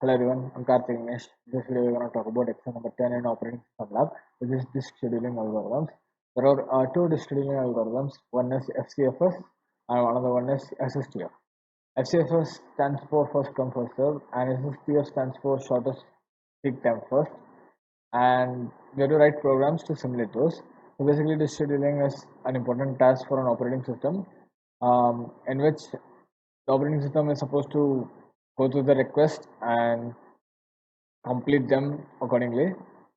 Hello everyone, I'm Karthik Nish. This video we're going to talk about exam number 10 in operating system lab, which is disk scheduling algorithms. There are two disk scheduling algorithms. One is FCFS and another one is SSTF. FCFS stands for first come first serve and SSTF stands for shortest peak time first. And we have to write programs to simulate those. So basically, disk scheduling is an important task for an operating system in which the operating system is supposed to go through the request and complete them accordingly.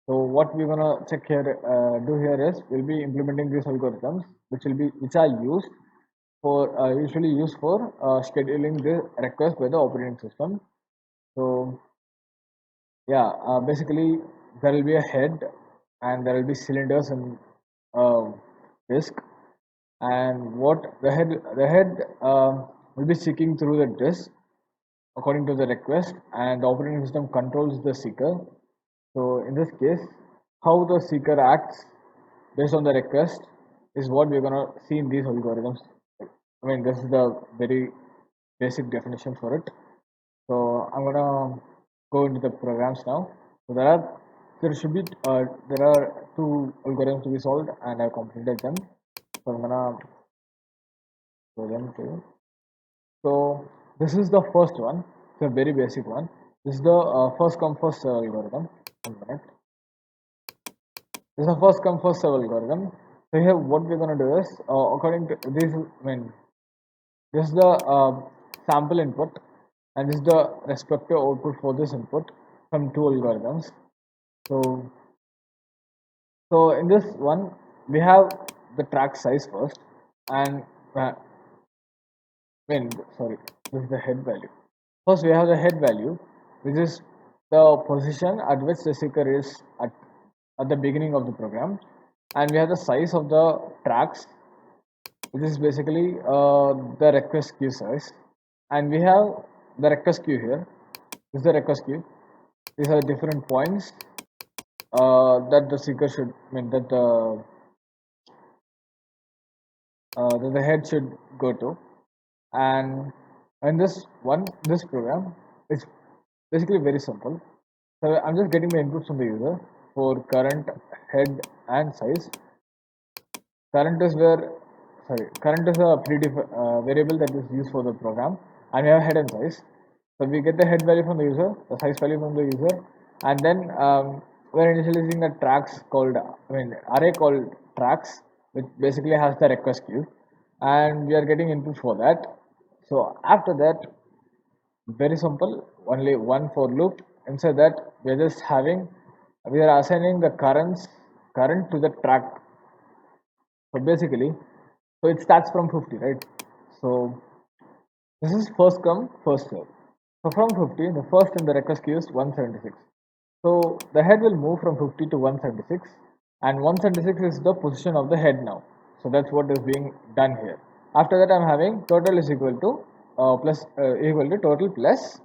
So what we're gonna check here, do here is we'll be implementing these algorithms, which are used for usually used for scheduling the request by the operating system. So yeah, basically there will be a head and there will be cylinders in uh, disk, and what the head will be seeking through the disk according to the request, and the operating system controls the seeker. So in this case, how the seeker acts based on the request is what we're gonna see in these algorithms. I mean, this is the very basic definition for it. So I'm gonna go into the programs now. So there are two algorithms to be solved, and I've completed them. So I'm gonna go them to. So this is the first one. It's a very basic one. This is the first come first serve algorithm. 1 minute. This is a first come first serve algorithm. So here what we're gonna do is according to this, this is the sample input, and this is the respective output for this input from two algorithms. So in this one we have the track size first, and sorry, this is the head value. First, we have the head value, which is the position at which the seeker is at the beginning of the program, and we have the size of the tracks, which is basically the request queue size, and we have the request queue here. This is the request queue. These are different points that the seeker should, I mean, that the head should go to, and this program is basically very simple. So I'm just getting the inputs from the user for current, head, and size. Current is where, current is a variable that is used for the program, and we have head and size. So we get the head value from the user, the size value from the user, and then we're initializing a tracks called, array called tracks, which basically has the request queue, and we are getting input for that. So after that, very simple, only one for loop. Inside that, we are assigning the current to the track. So basically, so it starts from 50, right? So this is first come first serve. So from 50, the first in the request queue is 176. So the head will move from 50 to 176, and 176 is the position of the head now. So that's what is being done here. After that, I'm having total is equal to equal to total plus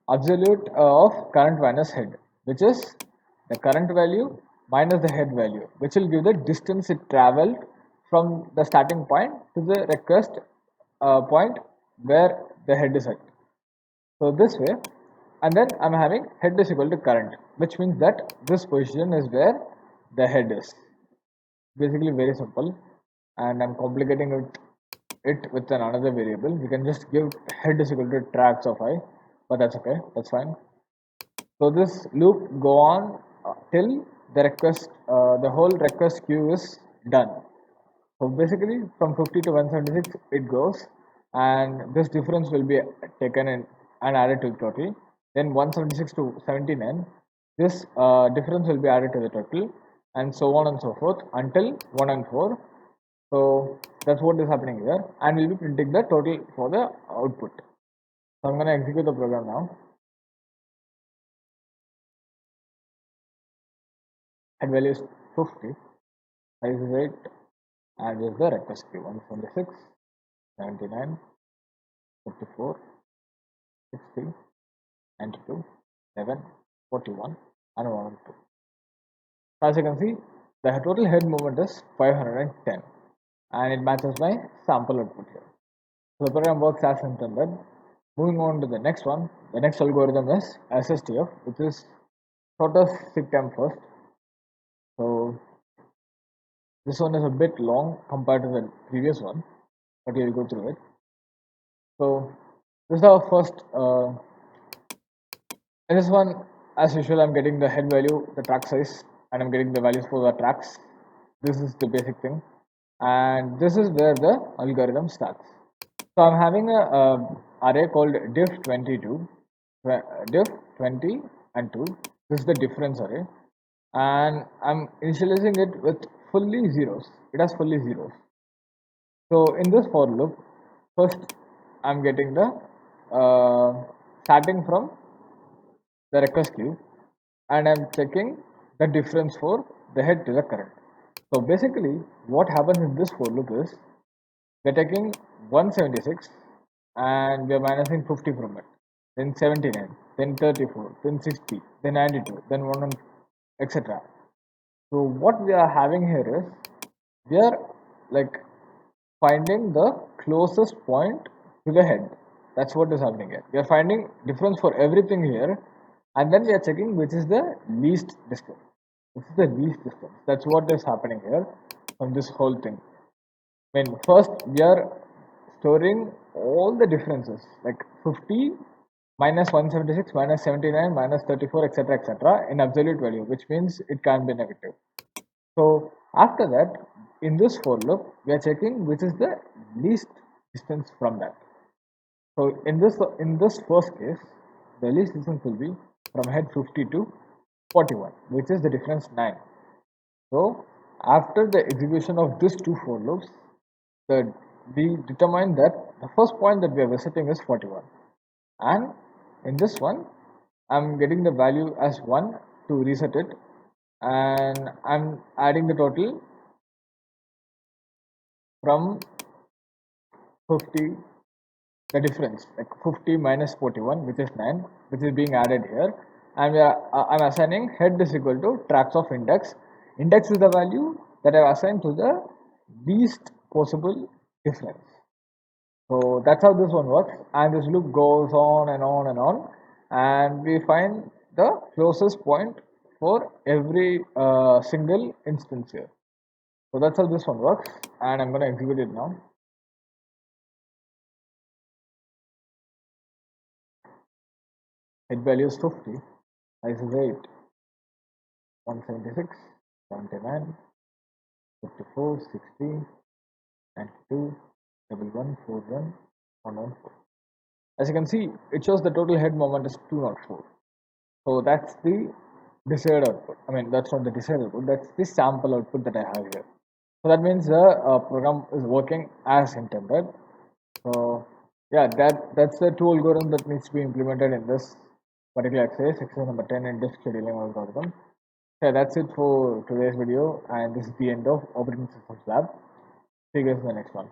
absolute of current minus head, which is the current value minus the head value, which will give the distance it traveled from the starting point to the request point where the head is at. So this way, and then I'm having head is equal to current, which means that this position is where the head is. Basically very simple, and I'm complicating it with another variable. We can just give head is equal to tracks of I, but that's okay, that's fine. So this loop go on till the whole request queue is done. So basically from 50 to 176 it goes, and this difference will be taken in and added to the total. Then 176 to 79, this difference will be added to the total, and so on and so forth until 1 and 4. So that's what is happening here, and we'll be printing the total for the output. So I'm going to execute the program now. Head value is 50, size is 8, and this is the request queue 176, 79, 54, 60, 92, 11, 41, and 102. As you can see, the total head movement is 510, and it matches my sample output here. So the program works as intended. Moving on to the next one, the next algorithm is SSTF, which is shortest seek time first. So this one is a bit long compared to the previous one, but we'll go through it. So this is our first. In this one, as usual, I'm getting the head value, the track size, and I'm getting the values for the tracks. This is the basic thing, and this is where the algorithm starts. So I'm having a array called diff22, diff20 and 2. This is the difference array, and I'm initializing it with fully zeros. It has fully zeros. So in this for loop, first I'm getting the starting from the recursive and I'm checking the difference for the head to the current. So basically what happens in this for loop is we're taking 176 and we're minusing 50 from it, then 79, then 34, then 60, then 92, then 1, etc. So what we are having here is we are like finding the closest point to the head. That's what is happening here. We are finding difference for everything here, and then we are checking which is the least distance. This is the least distance. That's what is happening here from this whole thing. I mean, first we are storing all the differences like 50 minus 176 minus 79 minus 34 etc in absolute value, which means it can't be negative. So after that, in this for loop, we are checking which is the least distance from that. So in this first case, the least distance will be from head 50 to 41, which is the difference 9. So after the execution of these two for loops, we determine that the first point that we are visiting is 41, and in this one, I'm getting the value as 1 to reset it, and I'm adding the total from 50, the difference like 50 minus 41, which is 9, which is being added here, and I'm assigning head is equal to tracks of index. Index is the value that I've assigned to the least possible difference. So that's how this one works, and this loop goes on and on and on, and we find the closest point for every single instance here. So that's how this one works, and I'm going to execute it now. Head value is 50, size is 8, 176, 79, 54, 60, 92, 1141, 114. As you can see, it shows the total head moment is 204. So that's the desired output. I mean, that's not the desired output, that's the sample output that I have here. So that means the program is working as intended. So yeah, that's the two algorithm that needs to be implemented in this particular exercise number 10 in disk scheduling algorithm. Yeah, that's it for today's video, and this is the end of operating systems lab. See you guys in the next one.